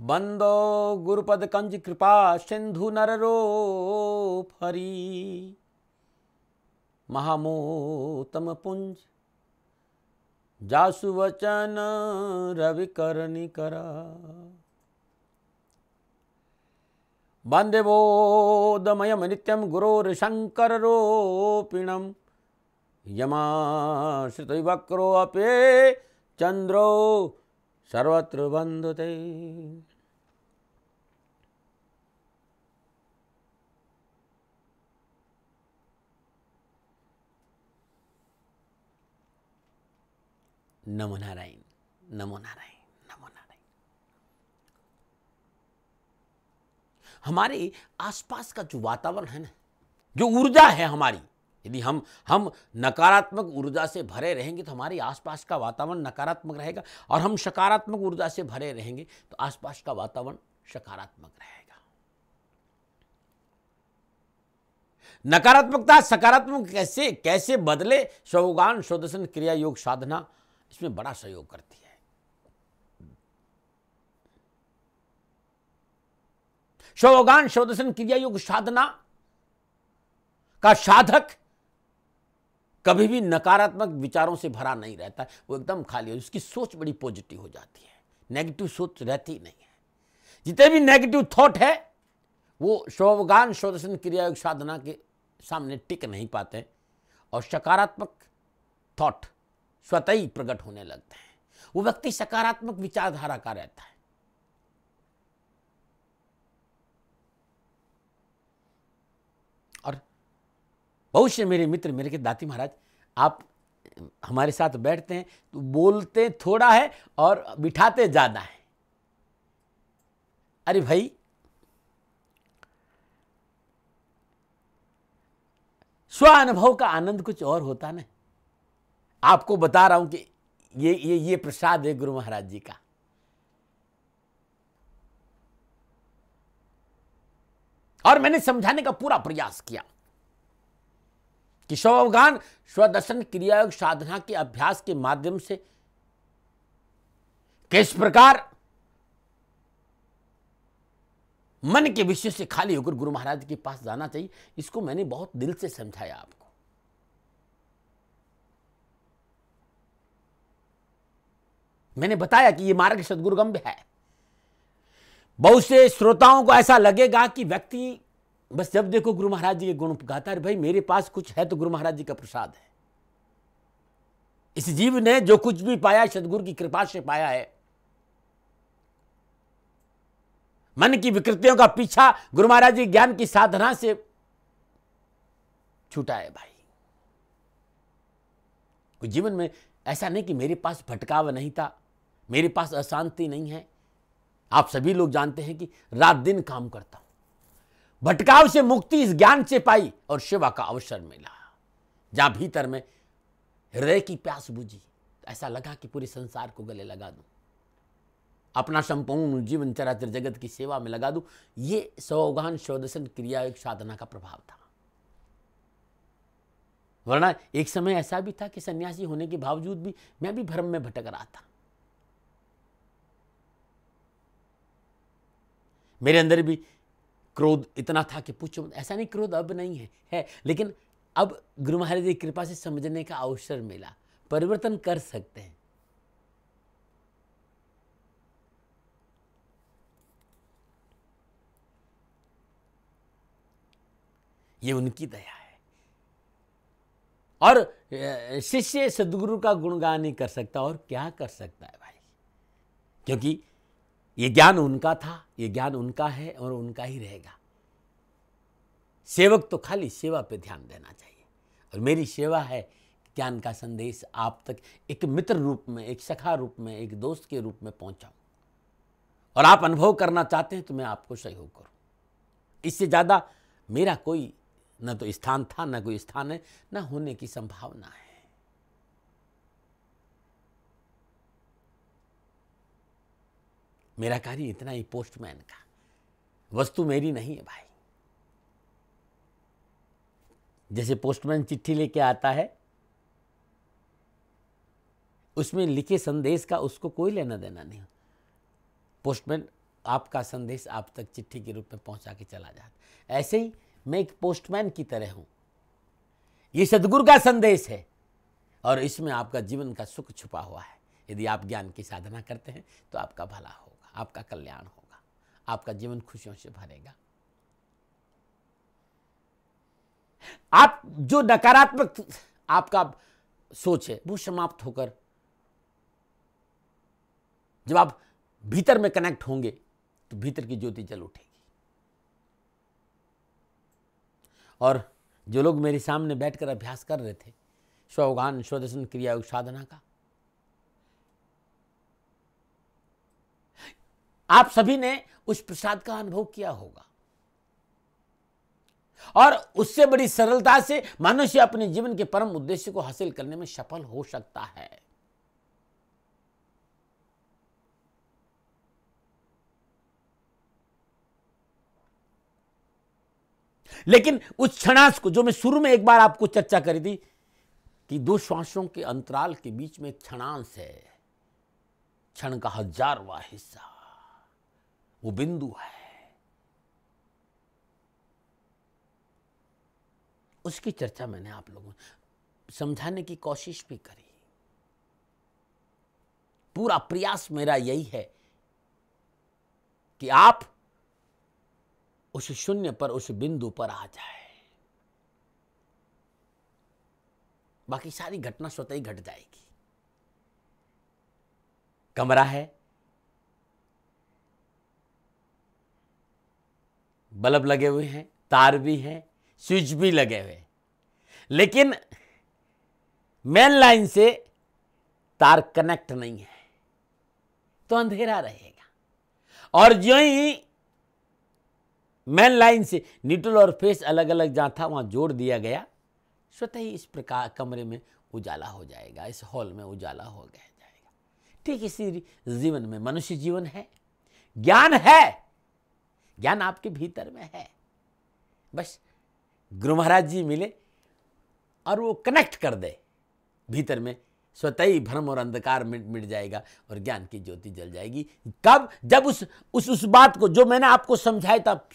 बंदो गुरुपद कंज कृपा सिंधु नररूप हरि महामोतम पुंज जासु वचन रवि करनी करा वंदे बोधमयम नित्यम गुरोर्शंकर रूपिणम यमाश्रित वक्रो अपे चंद्रो सर्वत्र वंदते। नमो नारायण, नमो नारायण, नमो नारायण। हमारे आसपास का जो वातावरण है ना, जो ऊर्जा है हमारी, यदि हम नकारात्मक ऊर्जा से भरे रहेंगे तो हमारे आसपास का वातावरण नकारात्मक रहेगा, और हम सकारात्मक ऊर्जा से भरे रहेंगे तो आसपास का वातावरण सकारात्मक रहेगा। नकारात्मकता सकारात्मक कैसे कैसे बदले, स्वगान स्वदर्शन क्रिया योग साधना इसमें बड़ा सहयोग करती है। स्वगान स्वदर्शन क्रिया योग साधना का साधक कभी भी नकारात्मक विचारों से भरा नहीं रहता, वो एकदम खाली है। उसकी सोच बड़ी पॉजिटिव हो जाती है, नेगेटिव सोच रहती नहीं है। जितने भी नेगेटिव थॉट है वो स्वगान स्वदर्शन क्रिया योग साधना के सामने टिक नहीं पाते, और सकारात्मक थॉट स्वतः ही प्रकट होने लगते हैं। वो व्यक्ति सकारात्मक विचारधारा का रहता है। और बहुत से मेरे मित्र, मेरे के दाती महाराज, आप हमारे साथ बैठते हैं तो बोलते थोड़ा है और बिठाते ज्यादा है। अरे भाई, स्व अनुभव का आनंद कुछ और होता ना। आपको बता रहा हूं कि ये प्रसाद है गुरु महाराज जी का। और मैंने समझाने का पूरा प्रयास किया कि स्वगान स्वदर्शन क्रिया योग साधना के अभ्यास के माध्यम से किस प्रकार मन के विषय से खाली होकर गुरु महाराज के पास जाना चाहिए, इसको मैंने बहुत दिल से समझाया आपको। मैंने बताया कि यह मार्ग सद्गुरुगम्य है। बहुत से श्रोताओं को ऐसा लगेगा कि व्यक्ति बस जब देखो गुरु महाराज जी के गुण गाता है। भाई, मेरे पास कुछ है तो गुरु महाराज जी का प्रसाद है। इस जीव ने जो कुछ भी पाया सद्गुरु की कृपा से पाया है। मन की विकृतियों का पीछा गुरु महाराज जी ज्ञान की साधना से छूटा है। भाई, जीवन में ऐसा नहीं कि मेरे पास भटकाव नहीं था, मेरे पास अशांति नहीं है। आप सभी लोग जानते हैं कि रात दिन काम करता हूं, भटकाव से मुक्ति इस ज्ञान से पाई और सेवा का अवसर मिला। जहां भीतर में हृदय की प्यास बुझी, ऐसा लगा कि पूरे संसार को गले लगा दूं, अपना संपूर्ण जीवन चराचर जगत की सेवा में लगा दूं। ये स्वगान स्वदर्शन क्रिया योग साधना का प्रभाव था। वरना एक समय ऐसा भी था कि सन्यासी होने के बावजूद भी मैं भी भ्रम में भटक रहा था। मेरे अंदर भी क्रोध इतना था कि पूछो। ऐसा नहीं क्रोध अब नहीं है, लेकिन अब गुरु महाराज जी की कृपा से समझने का अवसर मिला, परिवर्तन कर सकते हैं। ये उनकी दया है। और शिष्य सद्गुरु का गुणगान नहीं कर सकता, और क्या कर सकता है भाई, क्योंकि ये ज्ञान उनका था, ये ज्ञान उनका है और उनका ही रहेगा। सेवक तो खाली सेवा पे ध्यान देना चाहिए, और मेरी सेवा है कि ज्ञान का संदेश आप तक एक मित्र रूप में, एक सखा रूप में, एक दोस्त के रूप में पहुंचाऊं। और आप अनुभव करना चाहते हैं तो मैं आपको सहयोग करूं। इससे ज्यादा मेरा कोई न तो स्थान था, न कोई स्थान है, न होने की संभावना है। मेरा कार्य इतना ही पोस्टमैन का, वस्तु मेरी नहीं है भाई। जैसे पोस्टमैन चिट्ठी लेके आता है, उसमें लिखे संदेश का उसको कोई लेना देना नहीं। पोस्टमैन आपका संदेश आप तक चिट्ठी के रूप में पहुंचा के चला जाता। ऐसे ही मैं एक पोस्टमैन की तरह हूं। ये सद्गुरु का संदेश है और इसमें आपका जीवन का सुख छुपा हुआ है। यदि आप ज्ञान की साधना करते हैं तो आपका भला होगा, आपका कल्याण होगा, आपका जीवन खुशियों से भरेगा। आप जो नकारात्मक आपका सोच है वो समाप्त होकर जब आप भीतर में कनेक्ट होंगे तो भीतर की ज्योति जल उठेगी। और जो लोग मेरे सामने बैठकर अभ्यास कर रहे थे स्वगान स्वदर्शन क्रिया योग साधना का, आप सभी ने उस प्रसाद का अनुभव किया होगा और उससे बड़ी सरलता से मनुष्य अपने जीवन के परम उद्देश्य को हासिल करने में सफल हो सकता है। लेकिन उस क्षणांश को जो मैं शुरू में एक बार आपको चर्चा करी थी कि दो श्वासों के अंतराल के बीच में एक क्षणांश है, क्षण का 1000वां हिस्सा, वो बिंदु है। उसकी चर्चा मैंने आप लोगों को समझाने की कोशिश भी करी। पूरा प्रयास मेरा यही है कि आप उस शून्य पर, उस बिंदु पर आ जाए। बाकी सारी घटना स्वतः ही घट जाएगी। कमरा है, बल्ब लगे हुए हैं, तार भी हैं, स्विच भी लगे हुए, लेकिन मेन लाइन से तार कनेक्ट नहीं है तो अंधेरा रहेगा। और जो ही मेन लाइन से न्यूट्रल और फेस अलग अलग जहां था वहां जोड़ दिया गया, स्वतः ही इस प्रकार कमरे में उजाला हो जाएगा, इस हॉल में उजाला हो जाएगा। ठीक इसी जीवन में मनुष्य जीवन है, ज्ञान है, ज्ञान आपके भीतर में है। बस गुरु महाराज जी मिले और वो कनेक्ट कर दे भीतर में, स्वतः ही भ्रम और अंधकार मिट जाएगा और ज्ञान की ज्योति जल जाएगी। कब? जब उस बात को जो मैंने आपको समझाया था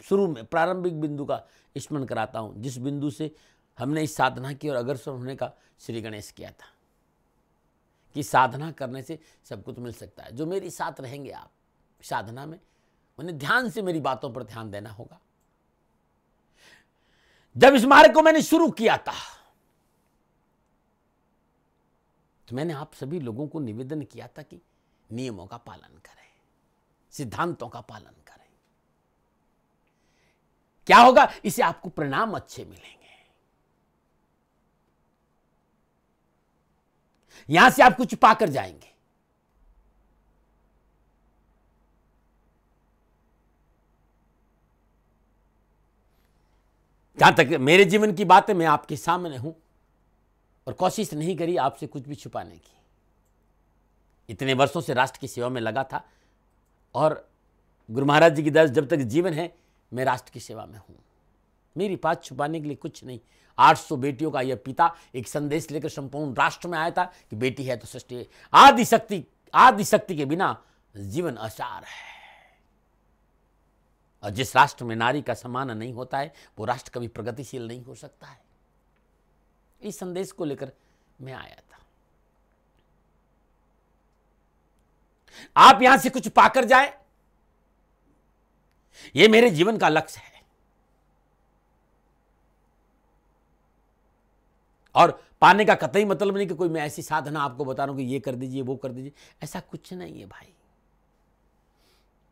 शुरू में, प्रारंभिक बिंदु का स्मरण कराता हूं, जिस बिंदु से हमने इस साधना की और अग्रसर होने का श्री गणेश किया था कि साधना करने से सब कुछ मिल सकता है। जो मेरे साथ रहेंगे आप साधना में, उन्हें ध्यान से मेरी बातों पर ध्यान देना होगा। जब इस मार्ग को मैंने शुरू किया था तो मैंने आप सभी लोगों को निवेदन किया था कि नियमों का पालन करें, सिद्धांतों का पालन करें। क्या होगा? इससे आपको परिणाम अच्छे मिलेंगे। यहां से आप कुछ पाकर जाएंगे। जहां तक मेरे जीवन की बात है, मैं आपके सामने हूं और कोशिश नहीं करी आपसे कुछ भी छुपाने की। इतने वर्षों से राष्ट्र की सेवा में लगा था और गुरु महाराज जी की दया जब तक जीवन है मैं राष्ट्र की सेवा में हूं। मेरी बात छुपाने के लिए कुछ नहीं। 800 बेटियों का यह पिता एक संदेश लेकर संपूर्ण राष्ट्र में आया था कि बेटी है तो सृष्टि है। आदि शक्ति के बिना जीवन असार है। और जिस राष्ट्र में नारी का सम्मान नहीं होता है वो राष्ट्र कभी प्रगतिशील नहीं हो सकता है। इस संदेश को लेकर मैं आया था। आप यहां से कुछ पाकर जाए, ये मेरे जीवन का लक्ष्य है। और पाने का कतई मतलब नहीं कि कोई मैं ऐसी साधना आपको बता रहा हूं कि ये कर दीजिए वो कर दीजिए, ऐसा कुछ नहीं है भाई।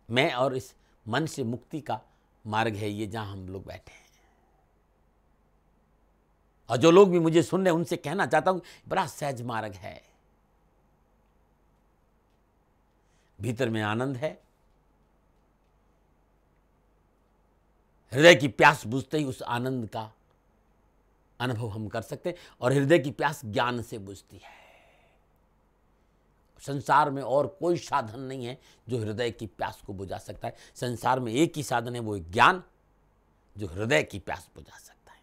मैं और इस मन से मुक्ति का मार्ग है ये, जहां हम लोग बैठे हैं। और जो लोग भी मुझे सुन रहे हैं उनसे कहना चाहता हूं बड़ा सहज मार्ग है। भीतर में आनंद है। हृदय की प्यास बुझते ही उस आनंद का अनुभव हम कर सकते हैं। और हृदय की प्यास ज्ञान से बुझती है। संसार में और कोई साधन नहीं है जो हृदय की प्यास को बुझा सकता है। संसार में एक ही साधन है, वो ज्ञान, जो हृदय की प्यास बुझा सकता है।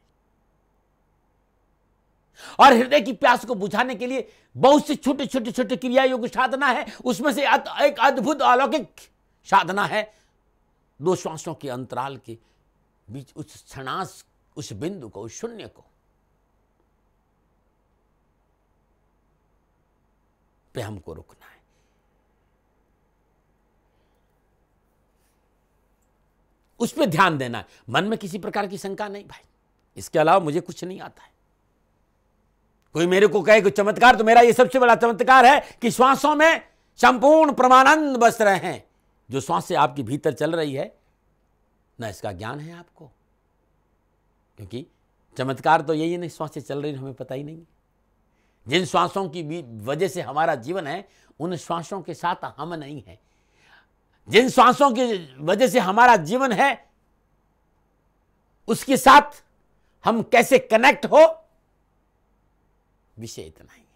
और हृदय की प्यास को बुझाने के लिए बहुत से छोटे छोटे क्रिया योग साधना है। उसमें से एक अद्भुत अलौकिक साधना है दो श्वासों के अंतराल के बीच उस क्षणांश, उस बिंदु को, उस शून्य को पे हमको रुकना है। उस पे ध्यान देना है। मन में किसी प्रकार की शंका नहीं भाई, इसके अलावा मुझे कुछ नहीं आता है। कोई मेरे को कहे कोई चमत्कार, तो मेरा ये सबसे बड़ा चमत्कार है कि श्वासों में संपूर्ण परमानंद बस रहे हैं। जो श्वासें आपके भीतर चल रही है ना, इसका ज्ञान है आपको, क्योंकि चमत्कार तो यही है, नहीं श्वासें चल रही हमें पता ही नहीं। जिन श्वासों की वजह से हमारा जीवन है, उन श्वासों के साथ हम नहीं है। जिन श्वासों की वजह से हमारा जीवन है, उसके साथ हम कैसे कनेक्ट हो, विषय इतना ही है।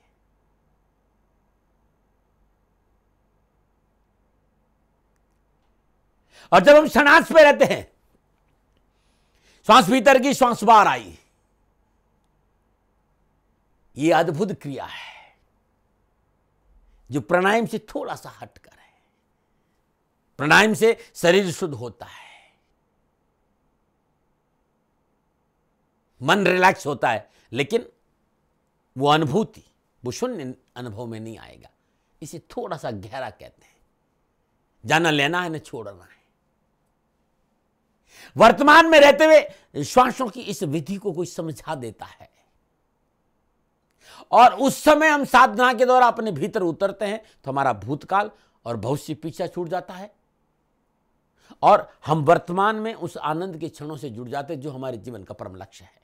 और जब हम क्षणांश पे रहते हैं, श्वास भीतर की, श्वास बाहर आई, ये अद्भुत क्रिया है जो प्राणायाम से थोड़ा सा हटकर है। प्राणायाम से शरीर शुद्ध होता है, मन रिलैक्स होता है, लेकिन वो अनुभूति, वो शून्य अनुभव में नहीं आएगा। इसे थोड़ा सा गहरा कहते हैं। जाना लेना है, न छोड़ना है। वर्तमान में रहते हुए श्वासों की इस विधि को कोई समझा देता है, और उस समय हम साधना के द्वारा अपने भीतर उतरते हैं, तो हमारा भूतकाल और भविष्य पीछा छूट जाता है, और हम वर्तमान में उस आनंद के क्षणों से जुड़ जाते हैं जो हमारे जीवन का परम लक्ष्य है।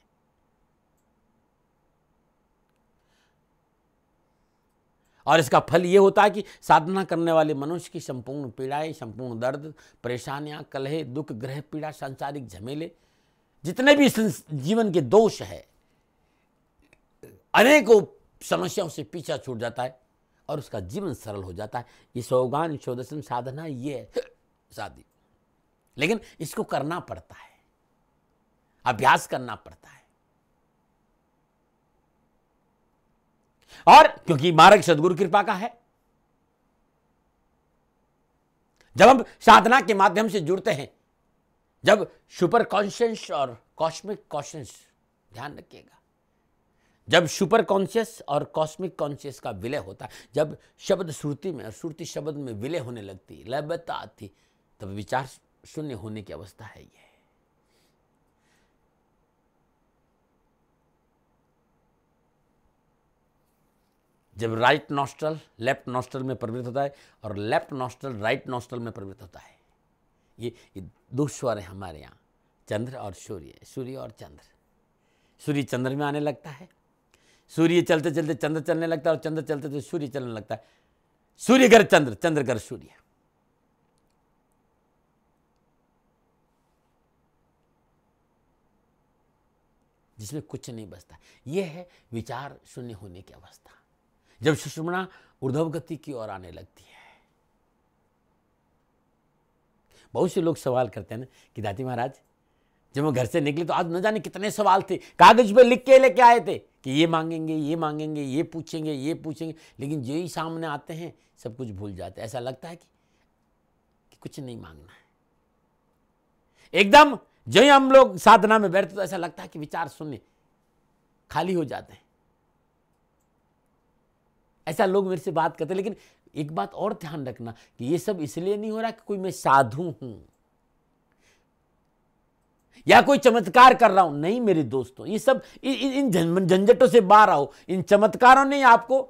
और इसका फल यह होता है कि साधना करने वाले मनुष्य की संपूर्ण पीड़ाएं, संपूर्ण दर्द, परेशानियां, कलह, दुख, ग्रह पीड़ा, सांसारिक झमेले, जितने भी जीवन के दोष है, अनेकों समस्याओं से पीछा छूट जाता है और उसका जीवन सरल हो जाता है। ये सौगान षोडशन साधना ये है शादी, लेकिन इसको करना पड़ता है, अभ्यास करना पड़ता है। और क्योंकि मार्ग सद्गुरु कृपा का है, जब हम साधना के माध्यम से जुड़ते हैं, जब सुपर कॉन्शियस और कॉस्मिक कॉन्शियस, ध्यान रखिएगा, जब सुपर कॉन्शियस और कॉस्मिक कॉन्शियस का विलय होता है, जब शब्द श्रुति में और श्रुति शब्द में विलय होने लगती, लयबद्धता आती, तब विचार शून्य होने की अवस्था है। ये जब राइट नॉस्ट्रल लेफ्ट नॉस्ट्रल में प्रवृत्त होता है और लेफ्ट नॉस्ट्रल राइट नॉस्ट्रल में प्रवृत्त होता है, ये दो स्वर है हमारे यहाँ, चंद्र और सूर्य, सूर्य और चंद्र। सूर्य चंद्र में आने लगता है, सूर्य चलते चलते चंद्र चलने लगता है, और चंद्र चलते चलते सूर्य चलने लगता है। सूर्य घर चंद्र, चंद्र घर सूर्य। जिसमें कुछ नहीं बचता। यह है विचार शून्य होने की अवस्था, जब सुषुम्ना ऊर्ध्व गति की ओर आने लगती है। बहुत से लोग सवाल करते हैं ना कि दादी महाराज, जब हम घर से निकले तो आज न जाने कितने सवाल थे, कागज पे लिख के लेके आए थे कि ये मांगेंगे, ये मांगेंगे, ये पूछेंगे, ये पूछेंगे, लेकिन जो ही सामने आते हैं सब कुछ भूल जाते हैं। ऐसा लगता है कि कुछ नहीं मांगना है। एकदम जो ही हम लोग साधना में बैठते तो ऐसा लगता है कि विचार शून्य, खाली हो जाते हैं। ऐसा लोग मेरे से बात करते हैं। लेकिन एक बात और ध्यान रखना कि ये सब इसलिए नहीं हो रहा कि कोई मैं साधु हूं या कोई चमत्कार कर रहा हूं। नहीं मेरे दोस्तों, ये सब इन झंझटों से बाहर आओ। इन चमत्कारों ने आपको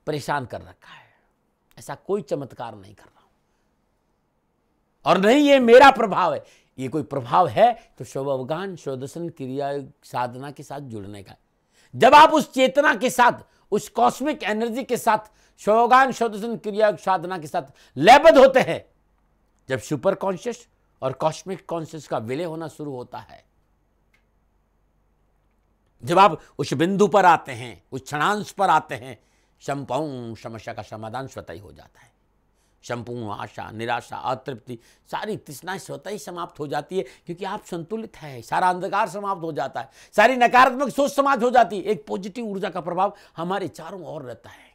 परेशान कर रखा है। ऐसा कोई चमत्कार नहीं कर रहा हूं, और नहीं ये मेरा प्रभाव है। ये कोई प्रभाव है तो शवगान षोडशन क्रिया साधना के साथ जुड़ने का। जब आप उस चेतना के साथ, उस कॉस्मिक एनर्जी के साथ, शवगान षोडशन क्रिया साधना के साथ लयबद्ध होते हैं, जब सुपर कॉन्शियस और कॉस्मिक कॉन्शियस का विलय होना शुरू होता है, जब आप उस बिंदु पर आते हैं, उस क्षणांश पर आते हैं, संपूर्ण समस्या का समाधान स्वतः ही हो जाता है। संपूर्ण आशा, निराशा, अतृप्ति, सारी तृष्णाएं स्वतः ही समाप्त हो जाती है, क्योंकि आप संतुलित है। सारा अंधकार समाप्त हो जाता है, सारी नकारात्मक सोच समाप्त हो जाती है। एक पॉजिटिव ऊर्जा का प्रभाव हमारे चारों ओर रहता है।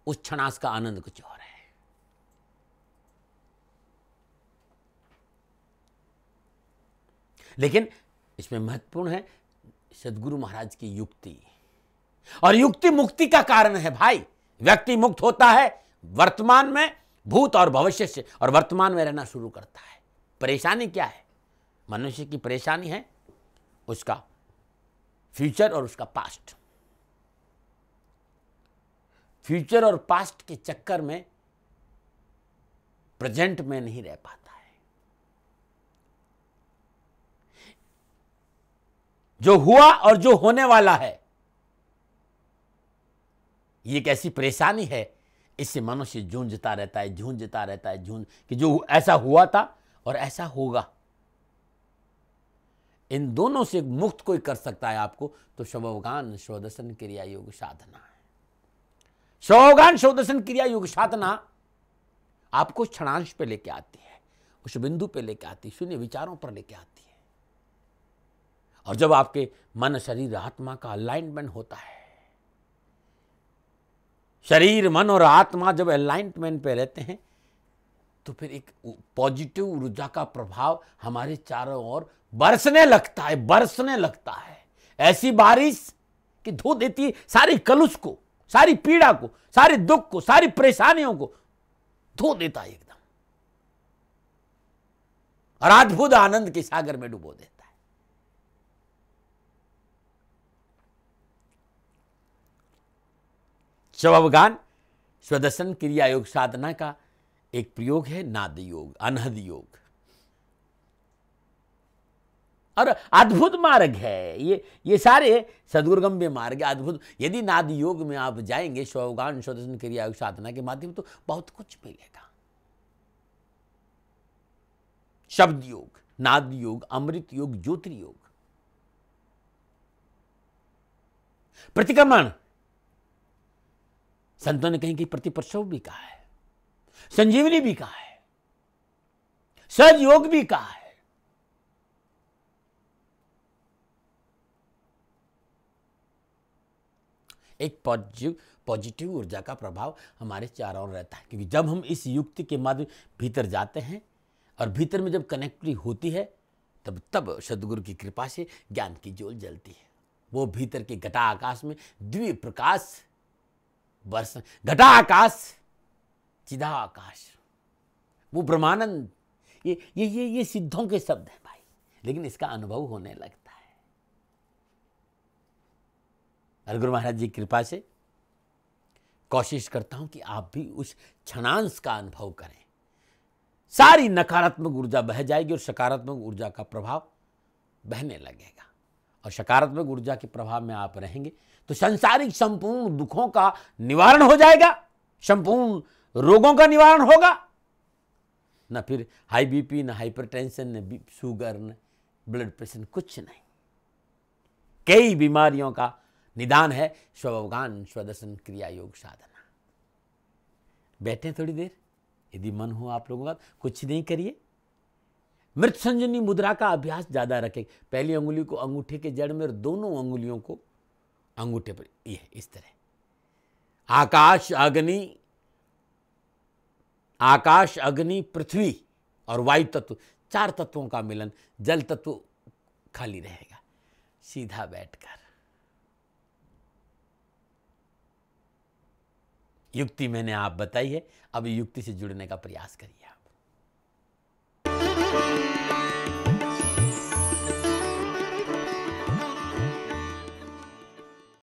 उस क्षणास का आनंद कुछ और है। लेकिन इसमें महत्वपूर्ण है सदगुरु महाराज की युक्ति, और युक्ति मुक्ति का कारण है भाई। व्यक्ति मुक्त होता है वर्तमान में, भूत और भविष्य से, और वर्तमान में रहना शुरू करता है। परेशानी क्या है? मनुष्य की परेशानी है उसका फ्यूचर और उसका पास्ट। फ्यूचर और पास्ट के चक्कर में प्रेजेंट में नहीं रह पाता है। जो हुआ और जो होने वाला है, ये एक ऐसी परेशानी है, इससे मनुष्य जूझता रहता है कि जो ऐसा हुआ था और ऐसा होगा। इन दोनों से मुक्त कोई कर सकता है आपको, तो शवगान स्वदर्शन क्रिया योग साधना है। शवगान स्वदर्शन क्रिया योग साधना आपको क्षणांश पे लेके आती है, उस बिंदु पे लेके आती है, शून्य विचारों पर लेके आती है। और जब आपके मन शरीर आत्मा का अलाइनमेंट होता है, शरीर मन और आत्मा जब अलाइनमेंट पे रहते हैं, तो फिर एक पॉजिटिव ऊर्जा का प्रभाव हमारे चारों ओर बरसने लगता है। ऐसी बारिश कि धो देती है सारी कलुष को, सारी पीड़ा को, सारे दुख को, सारी परेशानियों को धो देता है एकदम, और अद्भुत आनंद के सागर में डुबो देता है। शवगान स्वदर्शन क्रिया योग साधना का एक प्रयोग है नाद योग, अनहद योग, और अद्भुत मार्ग है ये सारे सद्गुरुगम्य मार्ग अद्भुत। यदि नाद योग में आप जाएंगे शवगान स्वदर्शन क्रिया योग साधना के माध्यम, तो बहुत कुछ मिलेगा। शब्द योग, नाद योग, अमृत योग, ज्योति योग, प्रतिक्रमण, संतों ने कहीं कहीं प्रतिप्रसव भी कहा है, संजीवनी भी कहा है, सहज योग भी कहा है। एक पॉजिटिव ऊर्जा का प्रभाव हमारे चारों ओर रहता है, क्योंकि जब हम इस युक्ति के माध्यम भीतर जाते हैं और भीतर में जब कनेक्टिविटी होती है, तब सदगुरु की कृपा से ज्ञान की ज्योत जलती है। वो भीतर के घटा आकाश में दिव्य प्रकाश बरस, घटा आकाश, चिदा आकाश, वो ब्रह्मानंद, ये सिद्धों के शब्द हैं भाई, लेकिन इसका अनुभव होने लगता है। और गुरु महाराज जी की कृपा से कोशिश करता हूं कि आप भी उस क्षणांश का अनुभव करें। सारी नकारात्मक ऊर्जा बह जाएगी और सकारात्मक ऊर्जा का प्रभाव बहने लगेगा, और सकारात्मक ऊर्जा के प्रभाव में आप रहेंगे तो संसारिक संपूर्ण दुखों का निवारण हो जाएगा, संपूर्ण रोगों का निवारण होगा। न फिर हाई बीपी, न हाइपरटेंशन, न शुगर, न ब्लड प्रेशर, कुछ नहीं। कई बीमारियों का निदान है शवगान स्वदर्शन क्रिया योग साधना। बैठे थोड़ी देर, यदि मन हो आप लोगों का, कुछ नहीं करिए। मृत संजनी मुद्रा का अभ्यास ज्यादा रखें। पहली अंगुली को अंगूठे के जड़ में और दोनों अंगुलियों को अंगूठे पर, ये इस तरह। आकाश अग्नि पृथ्वी और वायु तत्व, चार तत्वों का मिलन, जल तत्व खाली रहेगा। सीधा बैठकर युक्ति मैंने आप बताई है, अब युक्ति से जुड़ने का प्रयास करिए।